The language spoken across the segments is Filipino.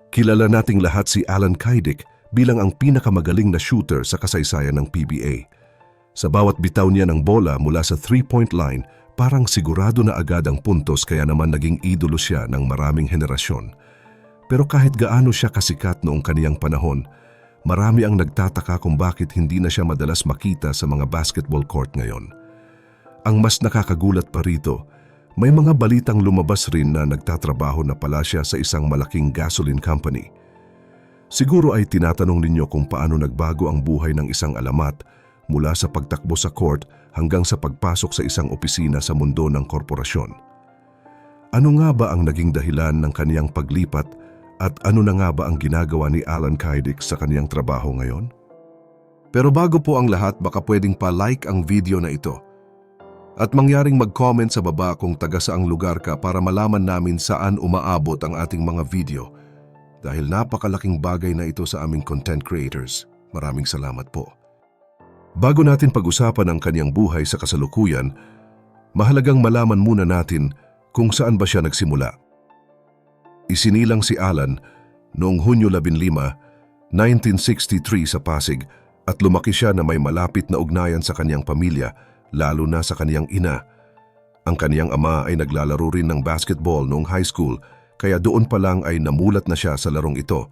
Kilala nating lahat si Alan Kaydik bilang ang pinakamagaling na shooter sa kasaysayan ng PBA. Sa bawat bitaw niya ng bola mula sa 3-point line, parang sigurado na agad ang puntos kaya naman naging idolo siya ng maraming henerasyon. Pero kahit gaano siya kasikat noong kaniyang panahon, marami ang nagtataka kung bakit hindi na siya madalas makita sa mga basketball court ngayon. Ang mas nakakagulat pa rito, may mga balitang lumabas rin na nagtatrabaho na pala siya sa isang malaking gasoline company. Siguro ay tinatanong ninyo kung paano nagbago ang buhay ng isang alamat mula sa pagtakbo sa court hanggang sa pagpasok sa isang opisina sa mundo ng korporasyon. Ano nga ba ang naging dahilan ng kaniyang paglipat at ano na nga ba ang ginagawa ni Alan Kaydik sa kaniyang trabaho ngayon? Pero bago po ang lahat, baka pwedeng pa-like ang video na ito. At mangyaring mag-comment sa baba kung taga saang lugar ka para malaman namin saan umaabot ang ating mga video. Dahil napakalaking bagay na ito sa aming content creators. Maraming salamat po. Bago natin pag-usapan ang kaniyang buhay sa kasalukuyan, mahalagang malaman muna natin kung saan ba siya nagsimula. Isinilang si Alan noong Hunyo 15, 1963 sa Pasig at lumaki siya na may malapit na ugnayan sa kaniyang pamilya, lalo na sa kaniyang ina. Ang kaniyang ama ay naglalaro rin ng basketball noong high school, kaya doon pa lang ay namulat na siya sa larong ito.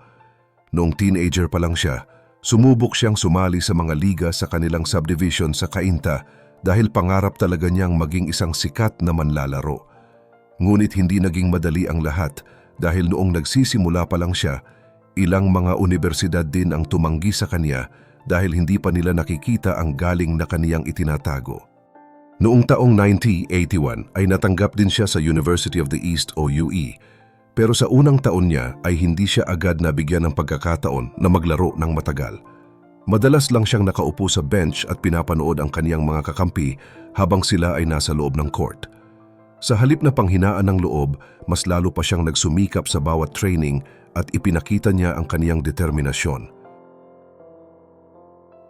Noong teenager pa lang siya, sumubok siyang sumali sa mga liga sa kanilang subdivision sa Cainta dahil pangarap talaga niyang maging isang sikat na manlalaro. Ngunit hindi naging madali ang lahat dahil noong nagsisimula pa lang siya, ilang mga universidad din ang tumanggi sa kanya dahil hindi pa nila nakikita ang galing na kaniyang itinatago. Noong taong 1981 ay natanggap din siya sa University of the East o UE, pero sa unang taon niya ay hindi siya agad nabigyan ng pagkakataon na maglaro ng matagal. Madalas lang siyang nakaupo sa bench at pinapanood ang kaniyang mga kakampi habang sila ay nasa loob ng court. Sa halip na panghinaan ng loob, mas lalo pa siyang nagsumikap sa bawat training at ipinakita niya ang kaniyang determinasyon.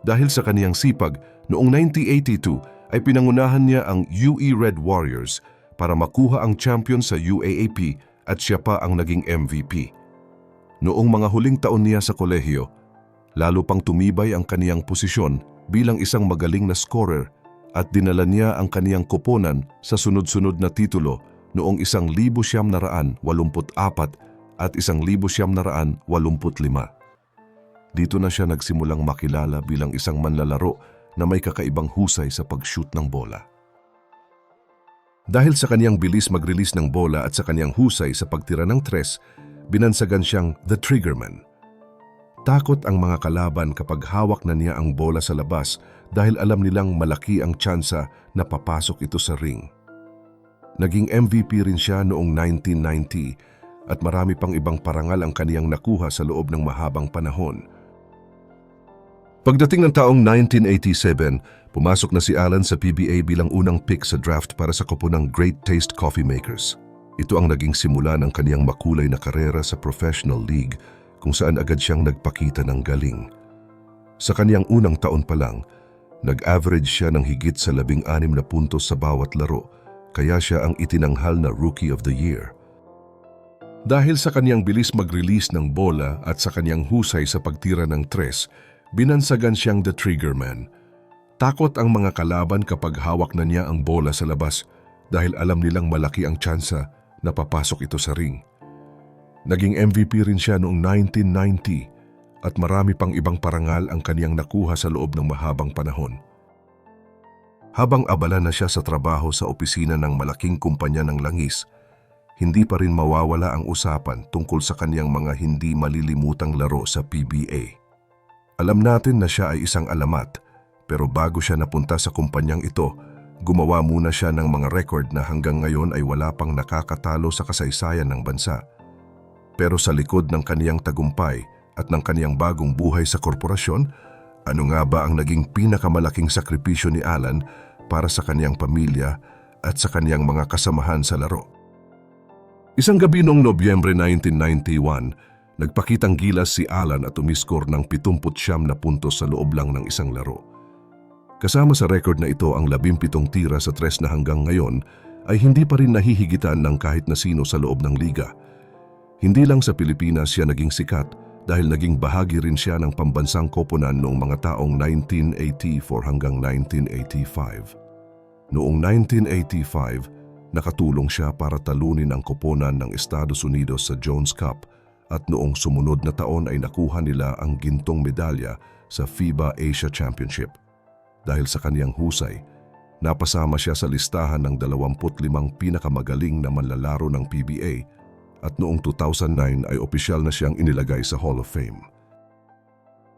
Dahil sa kaniyang sipag, noong 1982 ay pinangunahan niya ang UE Red Warriors para makuha ang champion sa UAAP at siya pa ang naging MVP. Noong mga huling taon niya sa kolehiyo, lalo pang tumibay ang kaniyang posisyon bilang isang magaling na scorer at dinala niya ang kaniyang koponan sa sunod-sunod na titulo noong 1984 at 1985. Dito na siya nagsimulang makilala bilang isang manlalaro na may kakaibang husay sa pag-shoot ng bola. Dahil sa kaniyang bilis mag-release ng bola at sa kaniyang husay sa pagtira ng tres, binansagan siyang The Triggerman. Takot ang mga kalaban kapag hawak na niya ang bola sa labas dahil alam nilang malaki ang tsansa na papasok ito sa ring. Naging MVP rin siya noong 1990 at marami pang ibang parangal ang kaniyang nakuha sa loob ng mahabang panahon. Pagdating ng taong 1987, pumasok na si Alan sa PBA bilang unang pick sa draft para sa koponang Great Taste Coffee Makers. Ito ang naging simula ng kaniyang makulay na karera sa professional league kung saan agad siyang nagpakita ng galing. Sa kaniyang unang taon pa lang, nag-average siya ng higit sa 16 na puntos sa bawat laro, kaya siya ang itinanghal na Rookie of the Year. Dahil sa kaniyang bilis mag-release ng bola at sa kaniyang husay sa pagtira ng tres, binansagan siyang The Triggerman. Takot ang mga kalaban kapag hawak na niya ang bola sa labas dahil alam nilang malaki ang tsansa na papasok ito sa ring. Naging MVP rin siya noong 1990 at marami pang ibang parangal ang kaniyang nakuha sa loob ng mahabang panahon. Habang abala na siya sa trabaho sa opisina ng malaking kumpanya ng langis, hindi pa rin mawawala ang usapan tungkol sa kaniyang mga hindi malilimutang laro sa PBA. Alam natin na siya ay isang alamat, pero bago siya napunta sa kumpanyang ito, gumawa muna siya ng mga record na hanggang ngayon ay wala pang nakakatalo sa kasaysayan ng bansa. Pero sa likod ng kaniyang tagumpay at ng kaniyang bagong buhay sa korporasyon, ano nga ba ang naging pinakamalaking sakripisyo ni Alan para sa kaniyang pamilya at sa kaniyang mga kasamahan sa laro? Isang gabi noong Nobyembre 1991, nagpakitang gilas si Alan at umiskor ng 79 na puntos sa loob lang ng isang laro. Kasama sa record na ito ang 17 tira sa tres na hanggang ngayon ay hindi pa rin nahihigitan ng kahit na sino sa loob ng liga. Hindi lang sa Pilipinas siya naging sikat dahil naging bahagi rin siya ng pambansang koponan noong mga taong 1984 hanggang 1985. Noong 1985, nakatulong siya para talunin ang koponan ng Estados Unidos sa Jones Cup at noong sumunod na taon ay nakuha nila ang gintong medalya sa FIBA Asia Championship. Dahil sa kaniyang husay, napasama siya sa listahan ng 25 pinakamagaling na manlalaro ng PBA at noong 2009 ay opisyal na siyang inilagay sa Hall of Fame.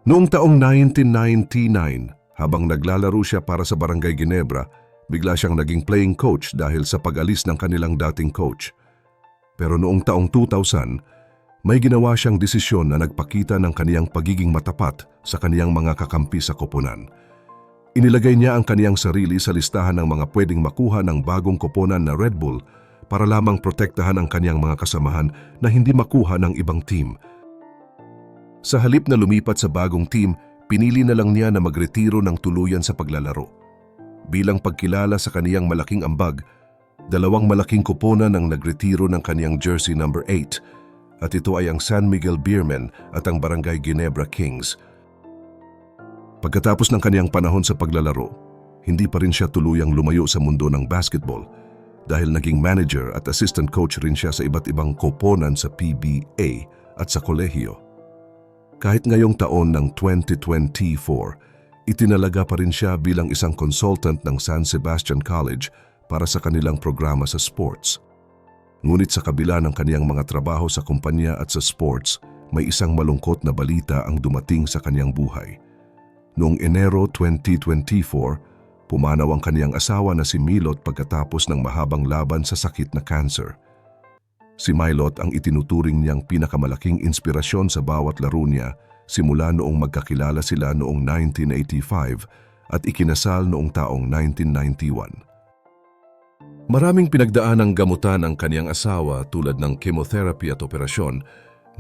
Noong taong 1999, habang naglalaro siya para sa Barangay Ginebra, bigla siyang naging playing coach dahil sa pag-alis ng kanilang dating coach. Pero noong taong 2000, may ginawa siyang desisyon na nagpakita ng kaniyang pagiging matapat sa kaniyang mga kakampi sa koponan. Inilagay niya ang kaniyang sarili sa listahan ng mga pwedeng makuha ng bagong koponan na Red Bull para lamang protektahan ang kaniyang mga kasamahan na hindi makuha ng ibang team. Sa halip na lumipat sa bagong team, pinili na lang niya na magretiro ng tuluyan sa paglalaro. Bilang pagkilala sa kaniyang malaking ambag, 2 malaking koponan ang nagretiro ng kaniyang jersey number 8 at ito ay ang San Miguel Beermen at ang Barangay Ginebra Kings. Pagkatapos ng kaniyang panahon sa paglalaro, hindi pa rin siya tuluyang lumayo sa mundo ng basketball dahil naging manager at assistant coach rin siya sa iba't ibang koponan sa PBA at sa kolehiyo. Kahit ngayong taon ng 2024, itinalaga pa rin siya bilang isang consultant ng San Sebastian College para sa kanilang programa sa sports. Ngunit sa kabila ng kaniyang mga trabaho sa kumpanya at sa sports, may isang malungkot na balita ang dumating sa kaniyang buhay. Noong Enero 2024, pumanaw ang kaniyang asawa na si Milot pagkatapos ng mahabang laban sa sakit na cancer. Si Milot ang itinuturing niyang pinakamalaking inspirasyon sa bawat laro niya simula noong magkakilala sila noong 1985 at ikinasal noong taong 1991. Maraming pinagdaan ang gamutan ng kaniyang asawa tulad ng chemotherapy at operasyon,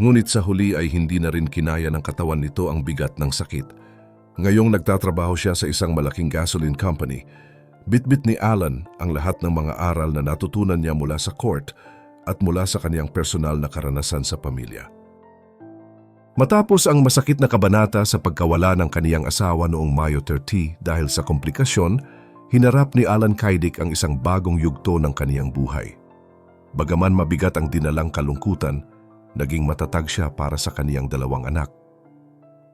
ngunit sa huli ay hindi na rin kinaya ng katawan nito ang bigat ng sakit. Ngayong nagtatrabaho siya sa isang malaking gasoline company, bitbit ni Alan ang lahat ng mga aral na natutunan niya mula sa court at mula sa kaniyang personal na karanasan sa pamilya. Matapos ang masakit na kabanata sa pagkawala ng kaniyang asawa noong Mayo 30 dahil sa komplikasyon, hinarap ni Alan Kaydik ang isang bagong yugto ng kaniyang buhay. Bagaman mabigat ang dinalang kalungkutan, naging matatag siya para sa kaniyang 2 anak.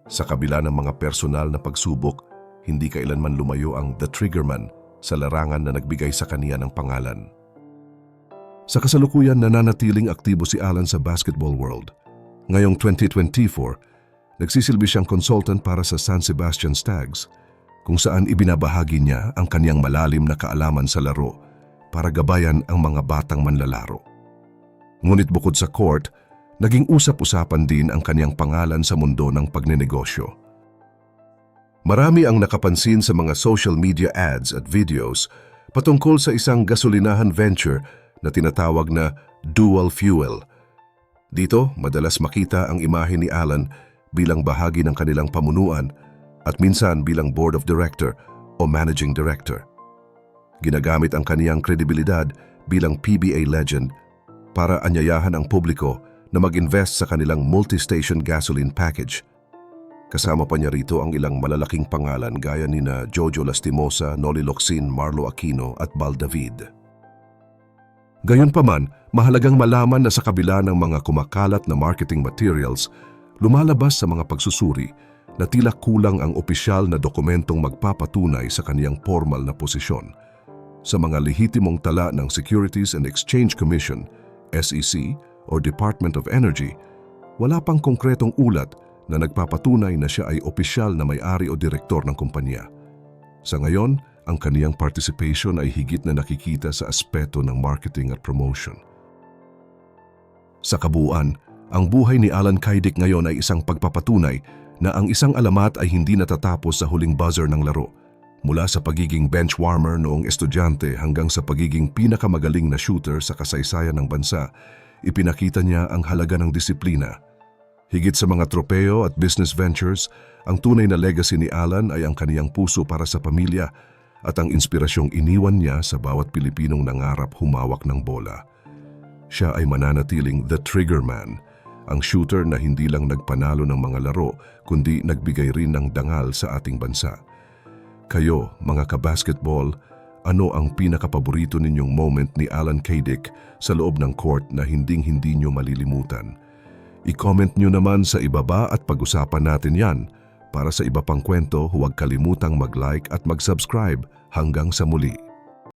Sa kabila ng mga personal na pagsubok, hindi kailanman lumayo ang The Triggerman sa larangan na nagbigay sa kaniya ng pangalan. Sa kasalukuyan, nananatiling aktibo si Alan sa basketball world. Ngayong 2024, nagsisilbi siyang consultant para sa San Sebastian Stags, kung saan ibinabahagi niya ang kaniyang malalim na kaalaman sa laro para gabayan ang mga batang manlalaro. Ngunit bukod sa court, naging usap-usapan din ang kaniyang pangalan sa mundo ng pagnenegosyo. Marami ang nakapansin sa mga social media ads at videos patungkol sa isang gasolinahan venture na tinatawag na dual fuel. Dito, madalas makita ang imahe ni Alan bilang bahagi ng kanilang pamunuan at minsan bilang board of director o managing director. Ginagamit ang kaniyang kredibilidad bilang PBA legend para anyayahan ang publiko na mag-invest sa kanilang multi-station gasoline package. Kasama pa niya rito ang ilang malalaking pangalan gaya nina Jojo Lastimosa, Noli Locsin, Marlo Aquino at Bal David. Gayunpaman, mahalagang malaman na sa kabila ng mga kumakalat na marketing materials, lumalabas sa mga pagsusuri na tila kulang ang opisyal na dokumentong magpapatunay sa kaniyang formal na posisyon. Sa mga lehitimong tala ng Securities and Exchange Commission, SEC o Department of Energy, wala pang konkretong ulat na nagpapatunay na siya ay opisyal na may-ari o direktor ng kumpanya. Sa ngayon, ang kaniyang participation ay higit na nakikita sa aspeto ng marketing at promotion. Sa kabuuan, ang buhay ni Alan Kaydik ngayon ay isang pagpapatunay na ang isang alamat ay hindi natatapos sa huling buzzer ng laro. Mula sa pagiging bench warmer noong estudyante hanggang sa pagiging pinakamagaling na shooter sa kasaysayan ng bansa, ipinakita niya ang halaga ng disiplina. Higit sa mga tropeo at business ventures, ang tunay na legacy ni Alan ay ang kaniyang puso para sa pamilya at ang inspirasyong iniwan niya sa bawat Pilipinong nangarap humawak ng bola. Siya ay mananatiling The Triggerman, Ang shooter na hindi lang nagpanalo ng mga laro, kundi nagbigay rin ng dangal sa ating bansa. Kayo, mga kabasketball, ano ang pinakapaborito ninyong moment ni Alan Kaydick sa loob ng court na hinding-hindi nyo malilimutan? I-comment nyo naman sa ibaba at pag-usapan natin yan. Para sa iba pang kwento, huwag kalimutang mag-like at mag-subscribe. Hanggang sa muli.